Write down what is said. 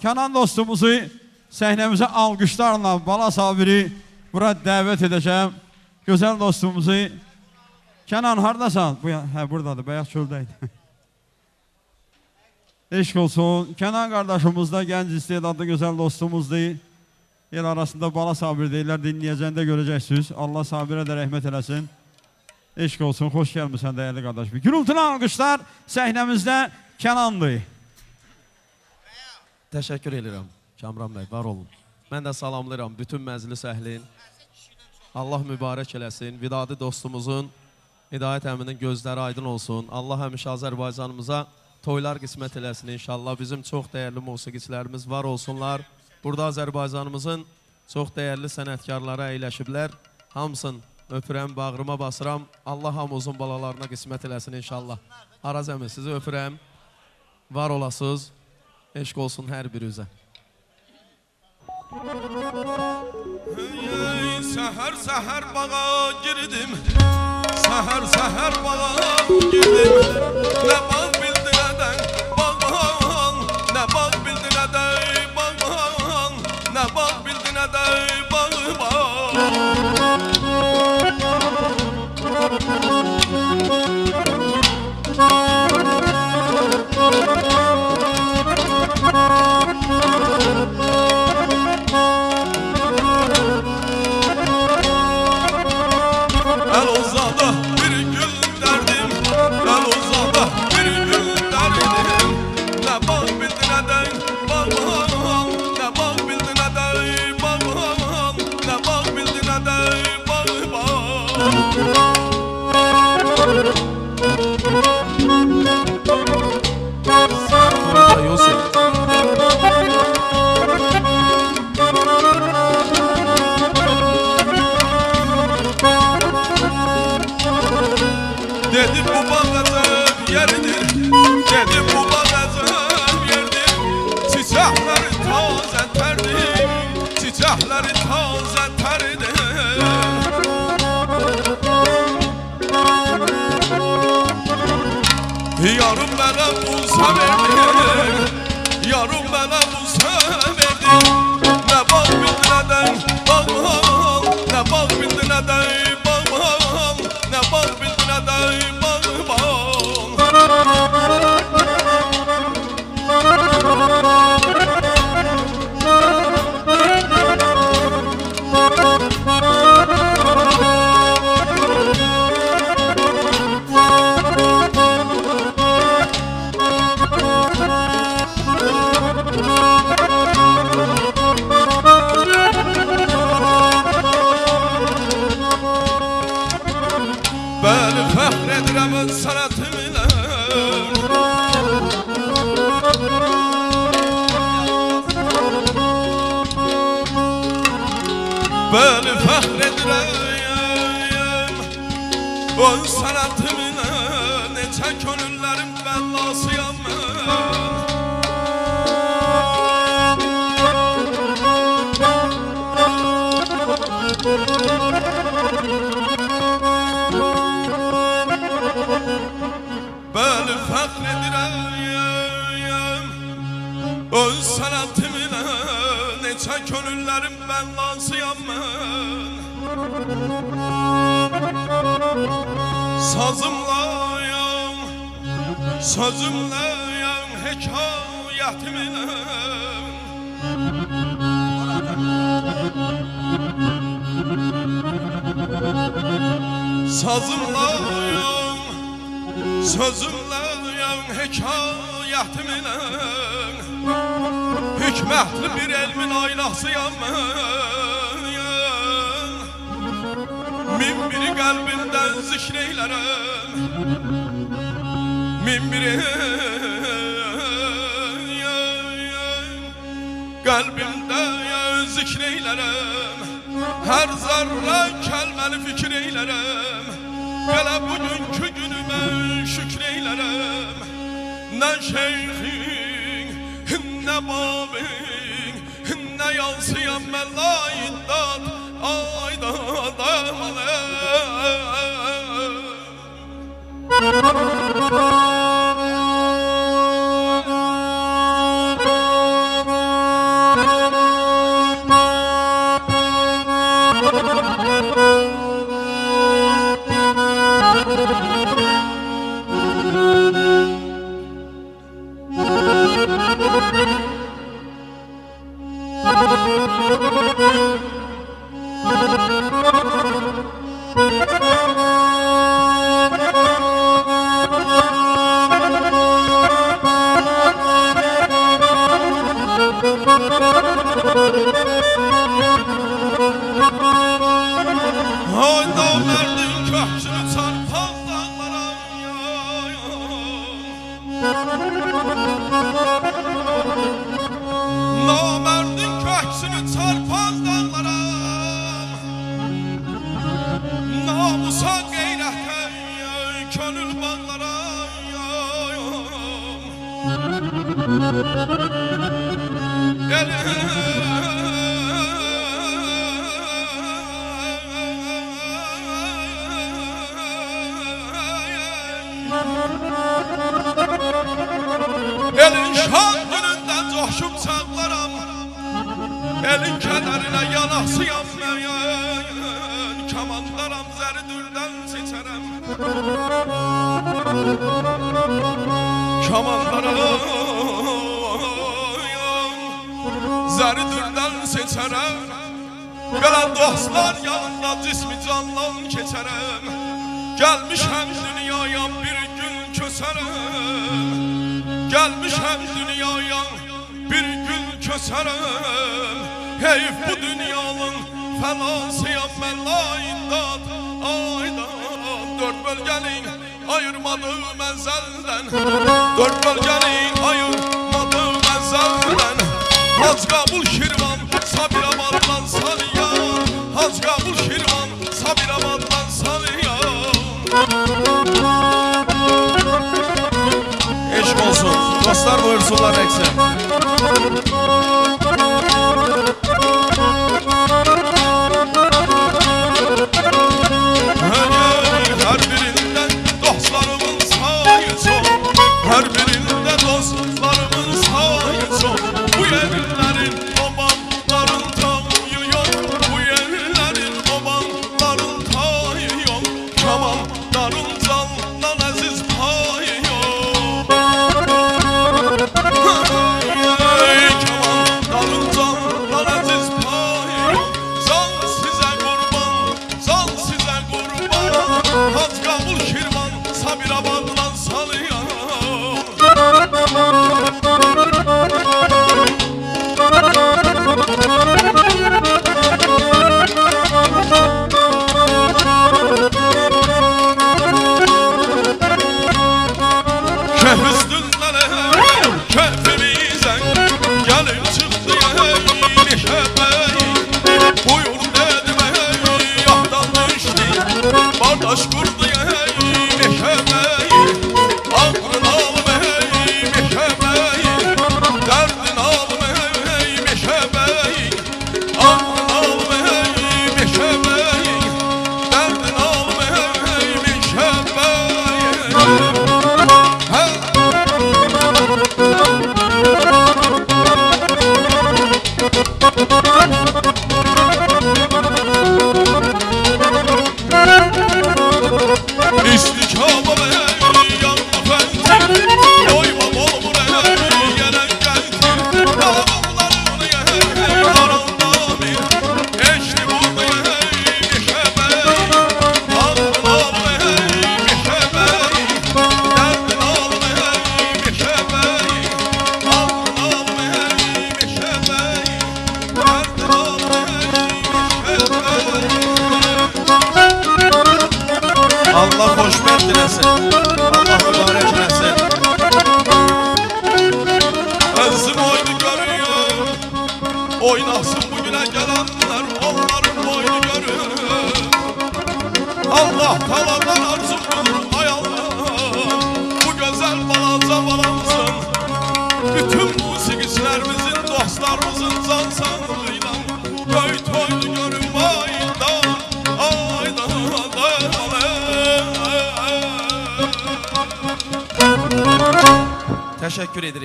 Kenan dostumuzu səhnəmizə alqışlarla Bala Sabiri bura dəvət edəcəm. Gözəl dostumuzu. Kenan hardasan? Hə, buradadır, bayaq çöldəydi. Eşq olsun. Kenan qardaşımız da gənc istedadlı gözəl dostumuzdur. El arasında Bala Sabir deyirlər, dinləyəcəndə görəcəksiniz. Allah Sabirə də rəhmət eləsin. Eşq olsun, xoş gəlmirsən dəyərli qardaş. Gürültülü alqışlar səhnəmizdə Kenandır. Təşəkkür edirəm Kamran bəy, var olun. Mən də salamlayıram bütün məclis əhlin. Allah mübarək eləsin. Vidadi dostumuzun, Hidayət əminin gözləri aydın olsun. Allah həmişə Azərbaycanımıza toylar qismət eləsin inşallah. Bizim çox dəyərli musiqiçilərimiz var olsunlar. Burada Azərbaycanımızın çox dəyərli sənətkarları əyləşiblər. Hamısın öpürəm, bağrıma basıram. Allah hamımızın balalarına qismət eləsin inşallah. Araz əmi, sizi öpürəm. Var olasınız. Eşq olsun hər birinizə. Səhər bağa girdim, səhər bağa girdim. Nə bağ bildi nədən bağban, nə bağ bildi nədən bağban, nə bağ bildi nədən bağban. Dedim bu bağacım yeridir, dedim bu bağacım yerdir. Çiçekleri taze terdir, çiçekleri taze terdir. Yarım bana bulsa verdim, yarım bana bulsa verdim. Ne bağ bildi neden bağım, ne bağ bildi neden bağım, ne bağ bildi neden bağım. Ben fəxr edirəm sənətimlə. Ben fəxr edirəm öz sənətimlə. Neçə könüllərin bəllasıyam mən. Ben fəxr edirəm öz sənətimlə. Neçə könüllərin bəllasıyam mən. Sazımlayam, sözümləyəm hekayətimlə. Sazımlayam, sözümləyəm hekayətimlə. Hikmətli bir elmin aylaqsıyam mən. Min biri qəlbimdən zikr eylərəm, min biri qəlbimdə zikr eylərəm. Hər zərrə kəlməni fikir eylərəm. Gələ bugünkü günümə şükr eylərəm. Nə şeyxin, nə babin, nə yansıyam mən layiddat. Ayda dağılır. Ay namerdin köksünü çarpaz dağlara Namerdin köksünü çarpaz dağlara Namusa qeyrətə könül bağlara Elin şan günündən coşub çağlaram Elin kədərinə yanasıyam mən Kamandaram zəridüldən seçərəm Kamandaram zəridüldən seçərəm Gələn dostlar yanında cismi canlan keçərəm Gəlmişəm dünyaya bir gün kösərəm Gəlmişəm dünyaya bir gün kösərəm Heyf bu dünyanın fənasıyam mən aydan Dörd bölgənin ayırmadığı mənzəldən Dörd bölgənin ayırmadığı mənzəldən Hac Qəbul Şirvan Sabirabaddan Saniyan Hac Qəbul Şirvan Sabirabaddan Saniyan Eşq olsun. Dostlar buyursunlar rəqsə. Hər birində dostlarımın sayı çox Hər birində dostlarımın sayı çox Bu yerlərin obanların tayı yox Bu yerlərin obanların tayı yox Kamanların candan əziz payı yox Kamanların candan əziz payı yox Can sizə qurban, can sizə qurban Hac Qəbul Şirvan Sabirabaddan Saniyan Kef üstündən kefimizən Gəlib çıxdı neşə bəy Buyur dedim yahdan düşdü Bardaş qurdu neşə bəy Ağrın alım meşə bəy Dərdin alım meşə bəy Ağrın alım meşə bəy Dərdin alım meşə bəy İstikama yanma fəntir Doymam olmur yenən gəltir Dağımlarını aranda bir Eşli buldu meşə bəy Ağrın alım meşə bəy Dərdin alım meşə bəy Ağrın alım meşə bəy Dərdin alım meşə bəy Allah xoşbəxt diləsin. Allah mübarək eləsin. Özüm oyunu görüyor Oynasın bugüne gelenler Onların boynu görür Allah taladan arzum budur ay Allah Bu güzel balaca balansın Bütün musikicilerimizin dostlarımızın can sağlığıyla Böyt oyunu görün aydan Aydan Təşəkkür edirik.